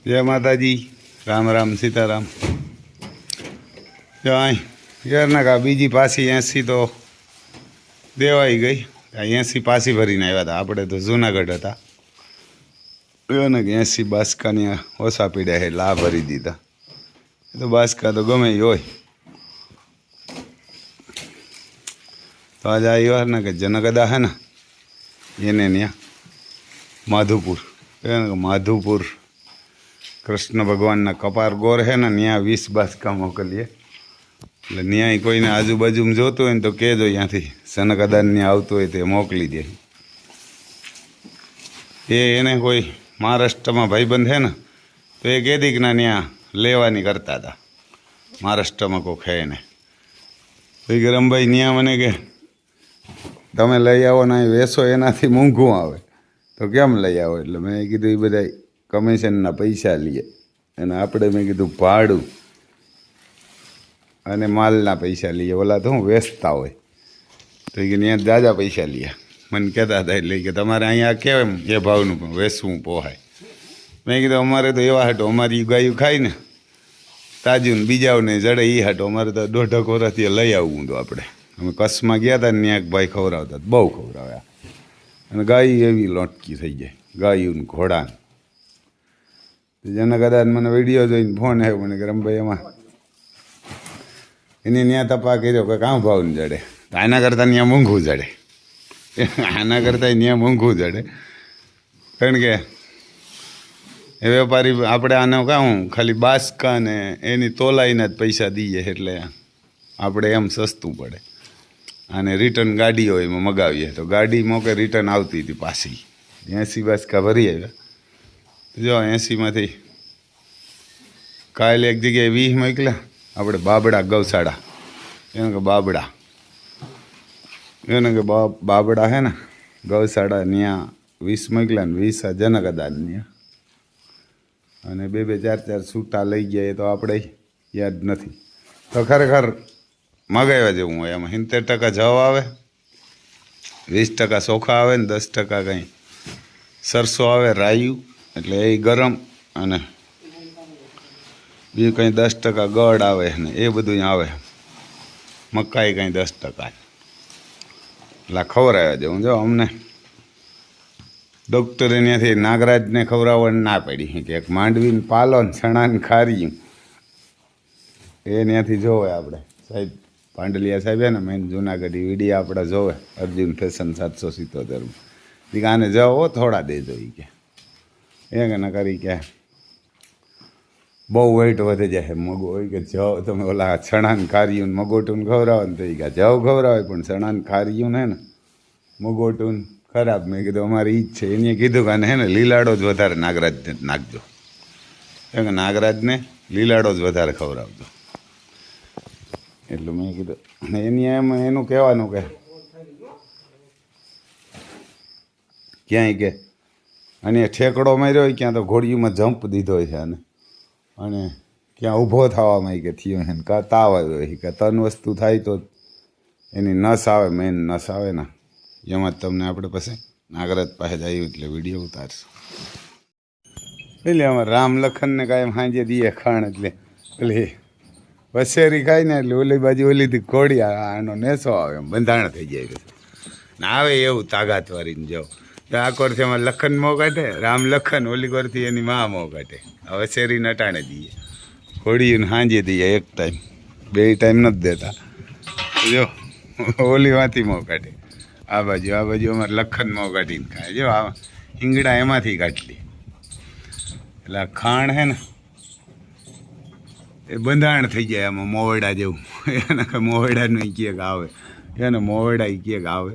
જય માતાજી, રામ રામ, સીતારામ. જો અહીં યારના કા બીજી પાછી 80 તો દેવાઈ ગઈ. 80 પાછી ભરીને આવ્યા હતા. આપણે તો જુનાગઢ હતા. ને કે 80 બાસકાની ઓછા પીડ્યા એટલે આ ભરી દીધા. એ તો બાસકા તો ગમે એ હોય. તો આજે આવ્યા ને કે જનગદા હે ને એને ત્યાં માધુપુર માધુપુર કૃષ્ણ ભગવાનના કપાર ગોર હે ને ત્યાં 20 બાસકા મોકલીએ. એટલે ન્યાય કોઈને આજુબાજુમાં જોતું હોય ને તો કહેજો, ત્યાંથી સનકદાન ત્યાં આવતું હોય તે મોકલી દે. એને કોઈ મહારાષ્ટ્રમાં ભાઈબંધ હે ને તો એ કહેતી કે ના ત્યાં લેવાની કરતા હતા. મહારાષ્ટ્રમાં કોઈ ખે ને તો એ રમભાઈ ત્યાં મને કે તમે લઈ આવો ને વેસો એનાથી મોંઘું આવે તો કેમ લઈ આવો. એટલે મેં કીધું એ બધા કમિશનના પૈસા લઈએ અને આપણે મેં કીધું ભાડું અને માલના પૈસા લઈએ. ઓલા તો હું વેચતા હોય તો એ ત્યાં જાજા પૈસા લઈએ. મને કહેતા હતા એટલે કે તમારે અહીંયા કેમ એ ભાવનું પણ વેચવું પોહાય. મેં કીધું અમારે તો એવા હાટો અમારી ગાયું ખાય ને તાજું બીજાઓને જડે એ હાટો અમારે તો 1.5 વર્ષથી લઈ આવવું તો આપણે. અમે કચ્છમાં ગયા હતા ને ત્યાં ભાઈ ખવડાવતા બહુ ખવડાવ્યા. અને ગાય એવી લોટકી થઈ જાય, ગાયું ઘોડાને. જેના કદાચ મને વિડીયો જોઈને ફોન આવ્યો મને કે રમભાઈ એમાં એની ત્યાં તપા કર્યો કે કાં ભાવ ને જડે. આના કરતાં ત્યાં મોંઘું જડે, આના કરતાં ત્યાં મોંઘું જડે. કારણ કે એ વેપારી આપણે આને કાં ખાલી બાસકા ને એની તોલાઈના જ પૈસા દઈએ એટલે આપણે એમ સસ્તું પડે. અને રિટર્ન ગાડી હોય એમાં મગાવીએ તો ગાડી મોકે રિટર્ન આવતી હતી પાછી. 80 બાસકા ભરી આવ્યા. જો 80માંથી કાલે એક જગ્યાએ 20 મોકલ્યા. આપણે બાબડા ગૌશાળા એને કે બાબડા એને કે બાબડા હે ને ગૌશાળા ત્યાં 20 મોકલ્યા ને 20 જનકદાન ત્યાં. અને 2 4 છૂટા લઈ ગયા એ તો આપણે યાદ નથી. તો ખરેખર મગાવ્યા જેવું હોય. એમાં 70% જવ આવે, 20% ચોખા આવે ને 10% કંઈ સરસો આવે રાયું એટલે એ ગરમ, અને બીજું કંઈ 10% ગળ આવે ને એ બધું આવે. મકાઈ કંઈ 10%. એટલે ખવડાવ્યા જેવું. જો અમને ડૉક્ટરે ત્યાંથી નાગરાજને ખવડાવવાની ના પડી કે એક માંડવીને પાલો ને ચણાને ખારીયું એ ત્યાંથી જોવે આપણે. સાહેબ પાંડલિયા સાહેબ હે ને મેન જુનાગઢ વિડીયો આપણે જોવે અર્જુન ફેશન 777 આને જાઓ થોડા દેજો એ કે એ ના કરી કે બહુ વેઇટ વધી જાય મગો હોય કે જવ તમે ઓલા ચણાને ખારીયું મગોટું ખવડાવો ને તો એ કે જવ ખવડાવે પણ ચણાને ખારીયું ને મગોટું ખરાબ. મેં કીધું અમારી ઈ જ છે. એને કીધું કે હે ને લીલાડો જ વધારે નાગરાજને નાખજો. એમ કે નાગરાજને લીલાડો જ વધારે ખવડાવજો. એટલું મેં કીધું એની એમ એનું કહેવાનું કે ક્યાંય કે અને ઠેકડો માર્યો હોય ક્યાં તો ઘોડીમાં જમ્પ દીધો છે અને ક્યાં ઊભો થવામાં કે થયો છે ને કાં તાવ આવ્યો હોય કે 3 વસ્તુ થાય તો એની નસ આવે, મેન નસ આવે ને એમાં જ તમને આપણે પાસે નાગરાજ પાસે જ આવ્યું એટલે વિડીયો ઉતારશું. એટલે અમારે રામ લખનને કાંઈ સાંજે દઈએ ખાણ એટલે એટલે વસેરી ખાય ને એટલે ઓલી બાજુ ઓલીથી ઘોડી આનો નેસો આવે એમ બંધાણ થઈ જાય ને આવે એવું તાકાતવાળીને જો. આ કોરથી એમાં લખન મોં કાઢે, રામ લખન, ઓલી કોરથી એની મા મોં કાઢે. હવે શેરી નટાણે દઈએ, ઘોડીને સાંજે દઈએ 1 ટાઈમ, 2 ટાઈમ નથી દેતા. જો ઓલીમાંથી મોં કાઢે, આ બાજુ અમારે લખન મોં કાઢીને ખાય. જો આ ઈંગડા એમાંથી કાઢલી. એટલે આ ખાણ હે ને એ બંધાણ થઈ જાય આમાં મોવડા જેવું. એને મોવડાનું ક્યાંક આવે, એને મોવડા ક્યાંક આવે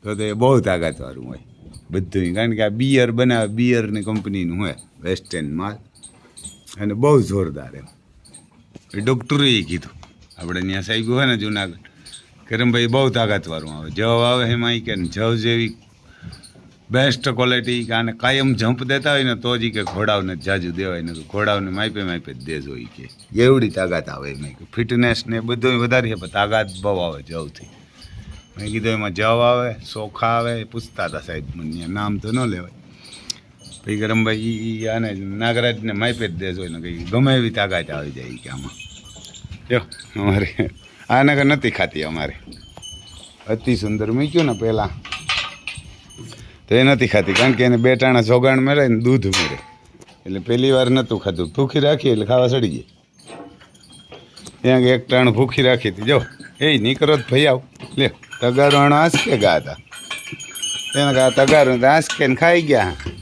તો તે બહુ તાકાતવાળું હોય બધું. કારણ કે આ બિયર બનાવે, બિયરની કંપનીનું હોય વેસ્ટર્ન માલ, અને બહુ જોરદાર એમ. એ ડૉક્ટરે કીધું આપણે ત્યાં સાહેબ હોય ને જુનાગઢ કરમભાઈ બહુ તાકાતવાળું આવે. જવ આવે એમાં કે જવ જેવી બેસ્ટ ક્વોલિટી કે આને કાયમ જમ્પ દેતા હોય ને તો જ કે ઘોડાઓને જાજુ દેવાય ને ઘોડાઓને માપે માપે જ દેજો એ કે એવડી તાકાત આવે. મેં કીધું ફિટનેસ ને બધું વધારી છે પણ તાકાત બહુ આવે જવથી. મેં કીધું એમાં જવ આવે, ચોખા આવે. પૂછતા હતા સાહેબ મને નામ તો ન લેવાય. પછી કે રમભાઈ આને નાગરાજને માપે જ દેજો ને કંઈ ગમે એવી તાકાત આવી જાય કે આમાં જો અમારે આ નગર નથી ખાતી અમારે અતિ સુંદર મૂક્યું ને પહેલાં તો એ નથી ખાતી કારણ કે એને 2 ટાણા જોગાણ મળે ને દૂધ મળે એટલે પહેલી વાર નહોતું ખાતું ભૂખી રાખી એટલે ખાવા ચડી ગઈ ત્યાં 1 ટાણું ભૂખી રાખી હતી જો એ નીકળો જ ભાઈ આવ લે તગારો આણો આંસકે ગા હતા એને ગા તગારો આંસકે ને ખાઈ ગયા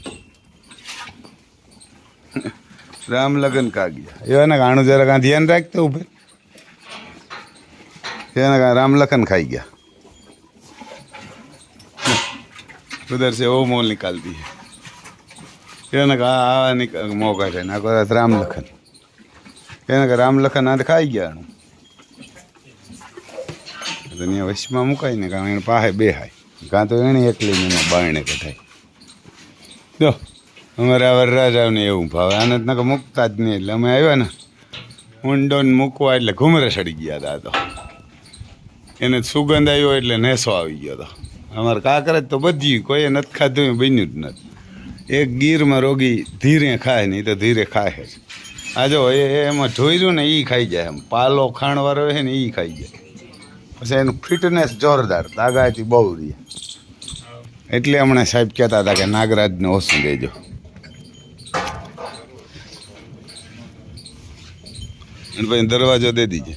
રામ લગન કા ગયા એવા ને આણું જરા કાં ધ્યાન રાખતો ઉભે એને કાં રામ લખન ખાઈ ગયા उधर से वो मोल निकालती है એને कहा मौका है ना राम लखन એને કે રામ લખન આ ખાઈ ગયા દુનિયા વશમાં મુકાય ને કારણ એને પાસે બેહાય કાં તો એને એકલી મને બાયણે કઢાય જો અમારે આ વરરાજાને એવું ભાવે આને જ નકર મૂકતા જ નહીં એટલે અમે આવ્યા ને ઊંડો ને મૂકવા એટલે ઘૂમરે ચડી ગયા હતા તો એને સુગંધ આવ્યો એટલે નેસો આવી ગયો હતો અમારે કાંકરે તો બધી કોઈએ નથી ખાધું બન્યું જ નથી એક ગીરમાં રોગી ધીરે ખાય નહીં તો ધીરે ખાય જ આ જો એમાં ઢોર્યું ને એ ખાઈ જાય એમ પાલો ખાણવાળો છે ને એ ખાઈ જાય પછી એનું ફિટનેસ જોરદાર તાગાથી બહુ રહી એટલે હમણાં સાહેબ કહેતા હતા કે નાગરાજને ઓછું દેજો અને પછી દરવાજો દે દીજે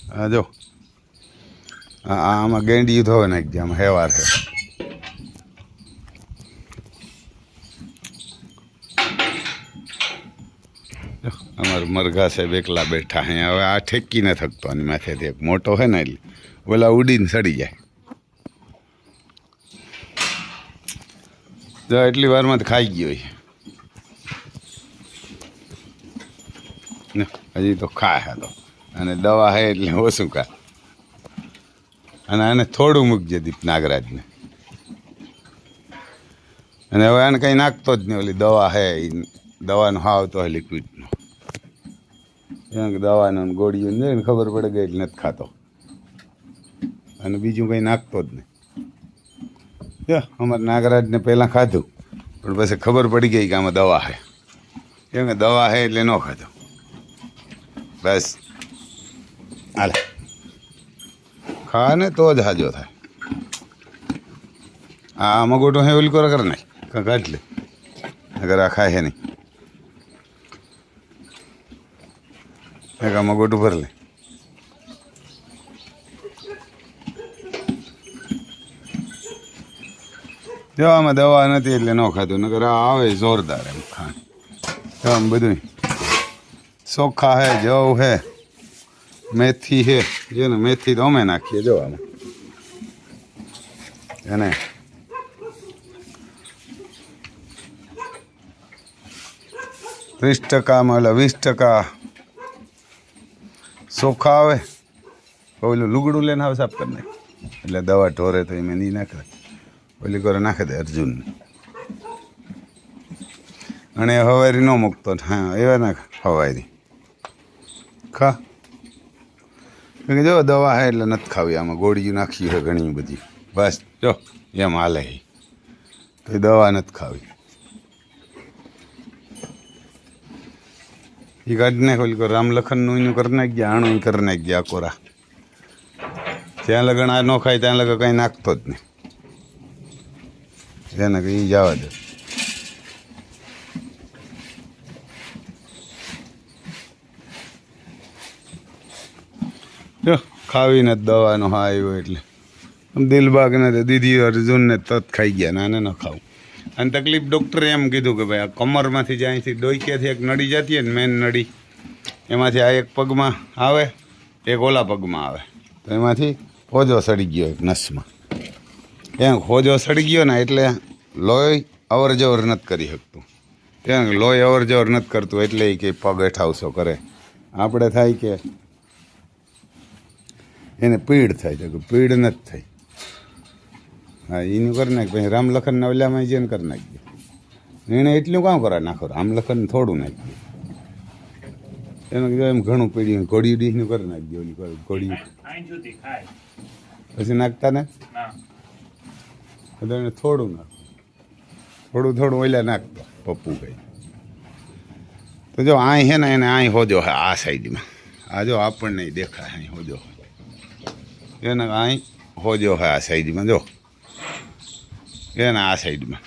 હા જો આમાં ગેંડી ધોવે નાખજે આમાં હેવાર છે અમારું મરઘા સાહેબ એકલા બેઠા હે હવે આ ઠેકી ન થકતો આની માથેથી એક મોટો છે ને એટલે ઓલા ઉડીને સડી જાય જો એટલી વારમાં તો ખાઈ ગયો હજી તો ખાય તો અને દવા હે એટલે ઓછું ખા અને આને થોડું મૂકજે દીપ નાગરાજને અને હવે આને કંઈ નાખતો જ નહીં ઓલી દવા હે એ દવાનો હાવ તો હોય લિક્વિડનો એમ દવાનો ગોળીઓ ને ખબર પડે ગઈ એટલે નથી ખાતો અને બીજું કંઈ નાખતો જ નહીં જો અમારે નાગરાજને પહેલાં ખાધું પણ પછી ખબર પડી ગઈ કે આમાં દવા હે કેમ કે દવા હે એટલે ન ખાધું બસ હાલે ખા ને તો જ હાજો થાય આ મગોટો હે ઓલી કરે નાખ કાઢ લે અગર આ ખાય હે નહીં એક આ મગોટું ભર લે જો આમાં દવા નથી એટલે ન ખાતું નકર આ આવે જોરદાર એમ ખા આમ બધું ચોખા હે જવ હે મેથી હે જો ને મેથી તો અમે નાખીએ જો આમાં એને 30% એટલે 20% ચોખા આવે ઓલું લુગડું લઈને આવે સાફ કરી નાખે એટલે દવા ઢોરે તો એમાં નહીં નાખે ઓલી કરે નાખે દે અર્જુનને અને હવારી ન મૂકતો હા એવા નાખ હવારી ખા જો દવા હે એટલે નથી ખાવી આમાં ગોળીઓ નાખી છે ઘણી બધી બસ જો એમ હાલે તો એ દવા નથી ખાવી એ કાઢી નાખ ઓલી રામ લખનનું એનું કરી નાખજે આણું કરી નાખજે આ કોરા જ્યાં લગન આ ન ખાય ત્યાં લગન કંઈ નાખતો જ નહીં એને કે એ જવા દે જો ખાવીને જ દવાનો હા આવ્યો એટલે દિલબાગને તો દીદી અર્જુનને તત ખાઈ ગયા નાને ન ખાવું અને તકલીફ ડૉક્ટરે એમ કીધું કે ભાઈ આ કમરમાંથી જ અહીંથી ડોઈક્યાથી એક નળી જતી હોય ને મેન નળી એમાંથી આ એક પગમાં આવે એક ઓલા પગમાં આવે તો એમાંથી હોજો સડી ગયો એક નસમાં એમ હોજો સડી ગયો ને એટલે લોહી અવર જવર નથી કરી શકતું એમ લોહી અવર જવર નથી કરતું એટલે એ કંઈ પગ હેઠાવશો કરે આપણે થાય કે એને પીડ થાય તો કે પીડ નથી થઈ હા એનું કરી નાખ પછી રામ લખનના ઓલામાં જઈને કરી નાખજે એને એટલું કામ કરા નાખો રામ લખન થોડું નાખજે એનું કીધું એમ ઘણું પીડ્યું ઘોડિયું ડીશનું કરી નાખજો ઓલી ઘોડિયું પછી નાખતા ને તો એને થોડું નાખો, થોડું ઓલા નાખતો પપ્પુ ભાઈ. તો જો અહીં છે ને એને અહીં હોજો હે આ સાઈડમાં, આ જો આપણને દેખાય અહીં હોજો એને અહીં હોજો હે આ સાઈડમાં, જો એને આ સાઈડમાં.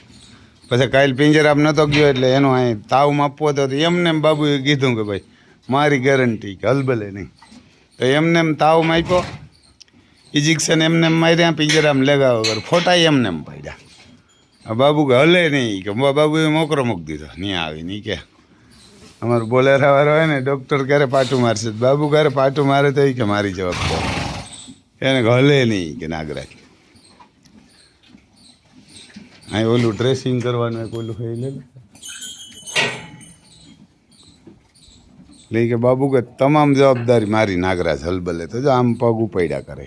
પછી કાલ પિંજરામાં નહોતો ગયો એટલે એનો અહીં તાવ માપવો હતો તો એમને બાબુએ કીધું કે ભાઈ મારી ગેરંટી કે હલબલે નહીં. તો એમને તાવ માપ્યો, ઇન્જેક્શન એમને માર્યા, પિંજરામાં લેગા વગર ફોટા એમને પાડ્યા. બાબુ કે હલે નહીં કે બાબુએ મોકરો મૂકી દીધો, નહીં આવી નહીં કે અમારું બોલેરાવાળો હોય ને ડૉક્ટર ક્યારે પાટું મારશે, બાબુ ક્યારે પાટું મારે તો કે મારી જવાબ એને હલે નહીં કે નાગરાજ. અહીં ઓલું ડ્રેસિંગ કરવાનું એક ઓલું એ લે કે બાબુ કે તમામ જવાબદારી મારી નાગરાજ હલબલે. તો જો આમ પગ ઉપાડ્યા કરે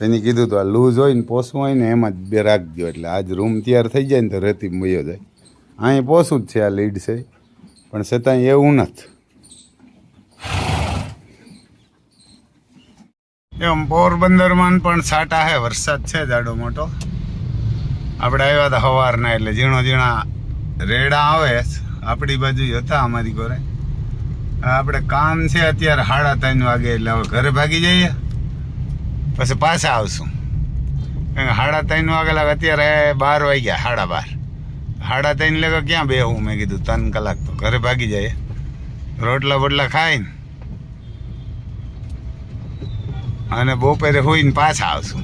એની કીધું તો આ લૂઝ હોય ને પોસવું હોય ને એમાં જ બે રાખજો એટલે આજ રૂમ તૈયાર થઈ જાય ને તો રેતી મયો જાય. અહીં પોસું જ છે આ લીડ છે પણ છતાં એવું નથી. એમ પોરબંદરમાં પણ સાટા હે, વરસાદ છે જાડો મોટો. આપણે આવ્યા હતા સવારના એટલે ઝીણા રેડા આવે આપણી બાજુ હતા અમારી ઘરે. આપણે કામ છે અત્યારે 3:30 વાગે એટલે હવે ઘરે ભાગી જઈએ પછી પાછા આવશું. 3:30 વાગે લાગે, અત્યારે 12 વાગ્યા, 12:30. 3:30 લાગે ક્યાં બેહું, મેં કીધું 3 કલાક તો ઘરે ભાગી જાય, રોટલા બોટલા ખાઈને અને બપોરે હોઈને પાછા આવશું.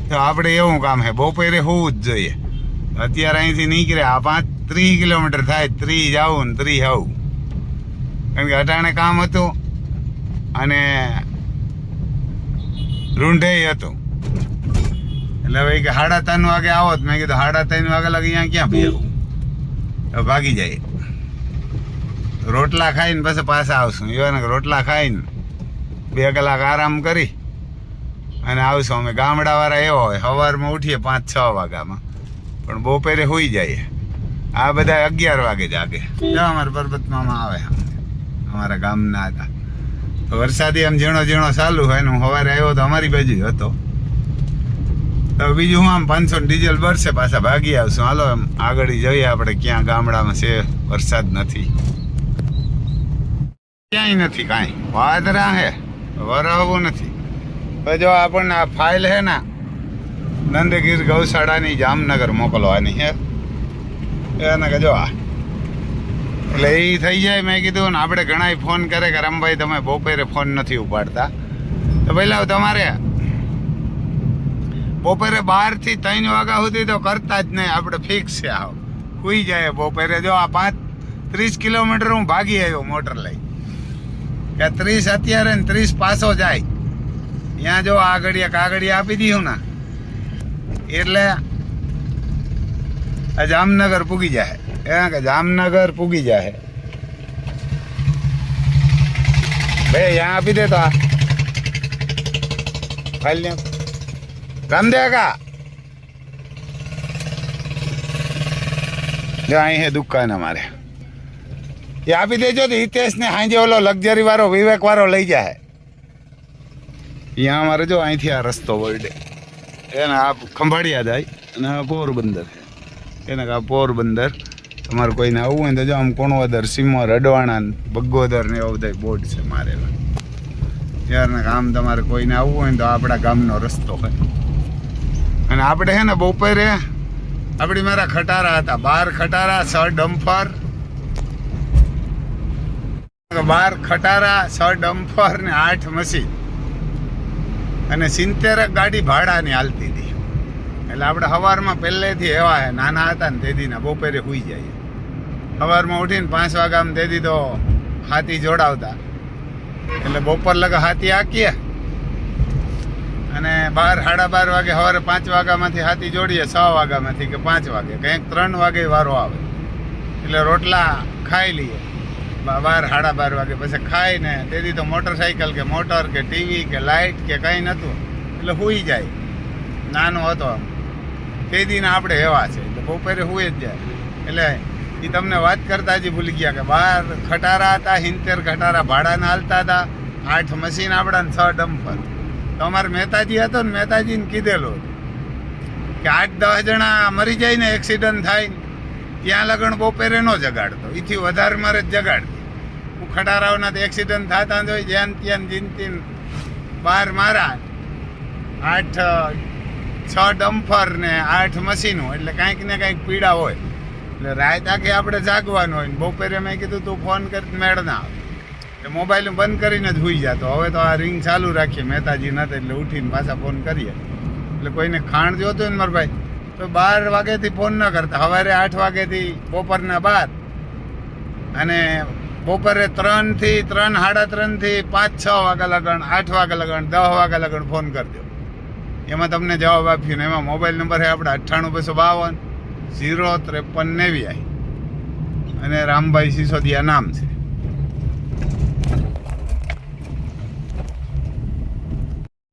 તો આપણે એવું કામ છે બપોરે હોવું જ જોઈએ. અત્યારે અહીંથી નીકળ્યા 30 કિલોમીટર થાય, 30 જાવું ને 30 આવું, કારણ કે અટાણે કામ હતું અને રૂંઢે હતું એટલે હવે કે 3:30 વાગે આવો તો મેં કીધું 3:30 વાગે લાગે અહીંયા ક્યાં બેહું, ભાગી જાય. રોટલા ખાઈને પછી પાછા આવશું. એવા રોટલા ખાઈને 2 કલાક આરામ કરી અને આવશું. અમે ગામડાવાળા એવો હોય સવારમાં ઉઠીએ 5-6 વાગ્યામાં પણ બપોરે હોઈ જઈએ. આ બધા 11 વાગે જાગે. જો અમારા પરબતમાં આવે અમારા ગામના હતા. તો વરસાદી આમ ઝીણો ચાલુ હોય ને હું સવારે આવ્યો તો અમારી બાજુ હતો. તો બીજું હું આમ 500 ડીઝલ ભરશે પાછા ભાગી આવશું. હાલો એમ આગળ જઈએ આપણે ક્યાં ગામડામાં છે વરસાદ નથી, ક્યાંય નથી, કાંઈ વાદળા હે વરાવું નથી. જો આપણને આ ફાઇલ હે ને નંદગીર ગૌશાળાની જામનગર મોકલવાની છે એને કે જો આ એટલે એ થઈ જાય. મેં કીધું ને આપણે ઘણા ફોન કરે કે રમભાઈ તમે બપોરે ફોન નથી ઉપાડતા, તો પહેલાં તમારે બપોરે 12 થી 3 વાગ્યા સુધી તો કરતા જ નહીં, આપણે ફિક્સ છે. આવ સુઈ જાય બપોરે. જો આ 30 કિલોમીટર હું ભાગી આવ્યો મોટર લઈ કે 30 અત્યારે ને 30 પાછો જાય. ત્યાં જો આ કાગળિયા આપી દીધું ને એટલે જામનગર પૂગી જાય. કે જામનગર પૂગી જાય ભાઈ. અહીંયા આપી દે તો આ ફાઇલ રામદેવ જો અહીં હે દુકાન અમારે, એ આપી દેજો તો હિતેશ ને સાંજે ઓલો લક્ઝરી વાળો વિવેક વાળો લઈ જાય. અહીંયા અમારે જો અહીંથી આ રસ્તો વળડે એને આ ખંભાળિયા જાય અને આ પોરબંદર એને આ પોરબંદર. તમારે કોઈને આવવું હોય તો જો આમ કોણવદર, સિમર, અડવાણા, બગોદર ને એવા બધા બોર્ડ છે મારેલા. ત્યારના કામ તમારે કોઈને આવવું હોય તો આપણા ગામનો રસ્તો હોય. અને આપણે છે ને બપોરે આપણી મારા ખટારા હતા 12 ખટારા, 6 ડમ્ફર, 12 ખટારા, 6 ડમ્ફર ને 8 મશીન અને 70 ગાડી ભાડાની હાલતી હતી. એટલે આપણે સવારમાં પહેલેથી એવા હે નાના હતા ને તેદીના બપોરે સુઈ જાય. સવારમાં ઉઠીને 5 વાગ્યામાં તેદી તો હાથી જોડાવતા એટલે બપોર લગા હાથી હાંકીએ અને 12-12:30 વાગે સવારે 5 વાગ્યામાંથી હાથી જોડીએ, 6 વાગ્યામાંથી કે 5 વાગે કંઈક 3 વાગે વારો આવે એટલે રોટલા ખાઈ લઈએ 12-12:30 વાગે. પછી ખાઈને તેથી તો મોટરસાઇકલ કે મોટર કે ટીવી કે લાઇટ કે કંઈ નહોતું એટલે સૂઈ જાય. નાનો હતો તેદીના આપણે એવા છે એટલે બપોરે સૂઈ જ જાય. એટલે એ તમને વાત કરતા હજી ભૂલી ગયા કે 12 ખટારા હતા, 70 ખટારા ભાડાના હાલતા હતા, 8 મશીન આપણા ને 6 ડમ્ફર. તો અમારે મહેતાજી હતો ને મહેતાજીને કીધેલું કે 8-10 જણા મરી જાય ને એક્સિડન્ટ થાય ને ત્યાં લગણ બપોરે ન જગાડતો, એથી વધારે મારે જ જગાડતી. હું ખટારાઓના એક્સિડન્ટ થતા જ હોય, જ્યાં ત્યાં જીનતીન બહાર મારા 6 ડમ્ફર ને 8 મશીનો, એટલે કાંઈક ને કાંઈક પીડા હોય. એટલે રાત આખી આપણે જાગવાનું હોય ને બપોરે મેં કીધું તું ફોન કરી મેળ ના આવે એટલે મોબાઈલ બંધ કરીને જ સૂઈ જતો. હવે તો આ રિંગ ચાલુ રાખીએ, મહેતાજી નથી એટલે ઉઠીને પાછા ફોન કરીએ. એટલે કોઈને ખાણ જોતું હોય ને મારા ભાઈ તો 12 વાગ્યાથી ફોન ન કરતા, સવારે 8 વાગ્યાથી બપોરના 12 અને બપોરે 3 થી 3, 3:30 થી 5-6 વાગ્યા લગણ, 8 વાગ્યા લગણ, 10 વાગ્યા લગણ ફોન કરજો. એમાં તમને જવાબ આપ્યો ને. એમાં મોબાઈલ નંબર છે આપણે 9852 053 અને રામભાઈ સિસોદિયા નામ છે.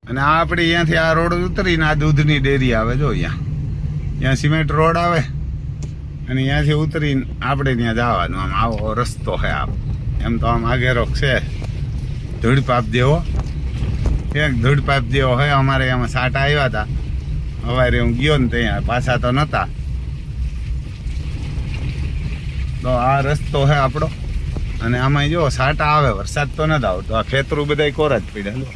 અને આ આપણે અહીંયાથી આ રોડ ઉતરીને આ દૂધની ડેરી આવે, જો અહીંયા સિમેન્ટ રોડ આવે અને અહીંયાથી ઉતરીને આપણે ત્યાં જવાનું. આમ આવો રસ્તો છે. આમ એમ તો આમ આગેરો છે ધૂળપાપ જેવો, એક ધૂળપાપ જેવો હોય. અમારે એમાં સાટા આવ્યા હતા સવારે, હું ગયો ને ત્યાં પાછા તો નહોતા. તો આ રસ્તો છે આપણો અને આમાં જો સાટા આવે, વરસાદ તો નથી આવતો. આ ખેતરું બધા કોરા જ પડ્યા,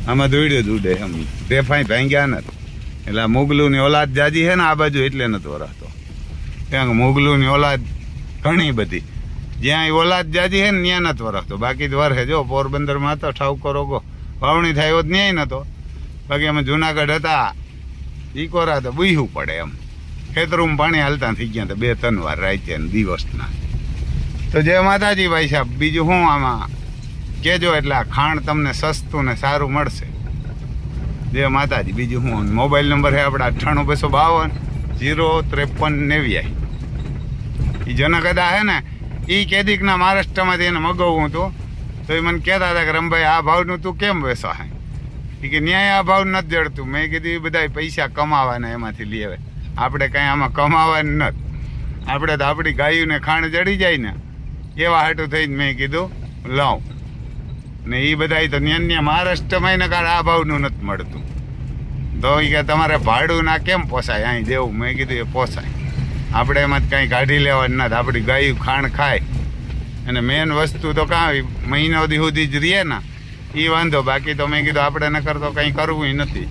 આમાં દોડ્યો જ ઉડે. એમ રેફાઈ ભાંગ્યા નથી. એટલે મુગલુની ઓલાદ જાજી છે ને આ બાજુ, એટલે નથી વરાતો. ત્યાં મુગલુની ઓલાદ ઘણી બધી, જ્યાં ઓલાદ જાજી છે ને ત્યાં નથી વરસતો. બાકી જ વરસે. જો પોરબંદરમાં હતો ઠાવકો રોગો વાવણી થાય એવો જ ન્યાય નહોતો. બાકી અમે જુનાગઢ હતા ઈ કોરા તો બુહવું પડે. એમ ખેતરમાં પાણી હાલતા થઈ ગયા 2-3 વાર રાતે ને દિવસના. તો જય માતાજી ભાઈ સાહેબ. બીજું શું આમાં કહેજો, એટલે આ ખાણ તમને સસ્તું ને સારું મળશે. જય માતાજી. બીજું શું, મોબાઈલ નંબર છે આપણા 9852 053 એ જનકદા છે ને, એ કેદીકના મહારાષ્ટ્રમાંથી એને મગાવવું હતું. તો એ મને કહેતા હતા કે રમભાઈ આ ભાવનું તું કેમ વેચો હે? એ કે ન્યાય આ ભાવ નથી જડતું. મેં કીધું એ બધા પૈસા કમાવાના એમાંથી લઈ આવે, આપણે કાંઈ આમાં કમાવાનું નથી. આપણે તો આપણી ગાયોને ખાણ જડી જાય ને એવા હાટું થઈને મેં કીધું લાવ. ને એ બધા તો ન્યા મહારાષ્ટ્રમાં ને કારણ આ ભાવનું નથી મળતું. તો એ કે તમારે ભાડું ના કેમ પોસાય અહીં દેવું? મેં કીધું એ પોસાય. આપણે એમાં કંઈ કાઢી લેવાનું નથી. આપણી ગાયું ખાણ ખાય અને મેન વસ્તુ તો કાંઈ મહિનો સુધી જ રહીએ ને એ વાંધો. બાકી તો મેં કીધું આપણે નકર તો કંઈ કરવું નથી.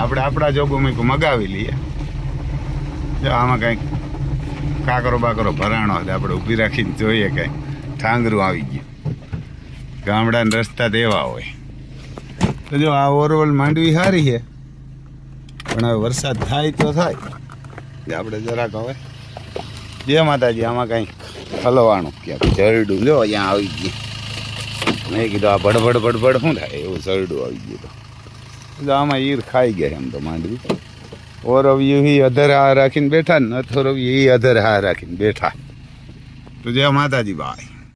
આપણે આપણા જોગું મેં મગાવી લઈએ. જો આમાં કંઈક કાકરો બાકરો ભરાણો હતો, આપણે ઊભી રાખીને જોઈએ કંઈ ઠાંગરું આવી ગયું. ગામડાના રસ્તા તો એવા હોય. તો જો આ ઓરવલ માંડવી સારી છે, પણ હવે વરસાદ થાય તો થાય. આપણે જરાક હવે જય માતાજી. આમાં કંઈક હલવાનું ક્યાંક જરડું જો અહીંયા આવી ગયું. મેં કીધું આ ભડભડ શું થાય એવું જરડું આવી ગયું. તો આમાં ઈર ખાઈ ગયા એમ તો માંડવી. ઓરવ્યું એ અધર હા રાખીને બેઠા ને, અથોરવ્યું એ અધર હા રાખીને બેઠા. તો જય માતાજી ભાઈ.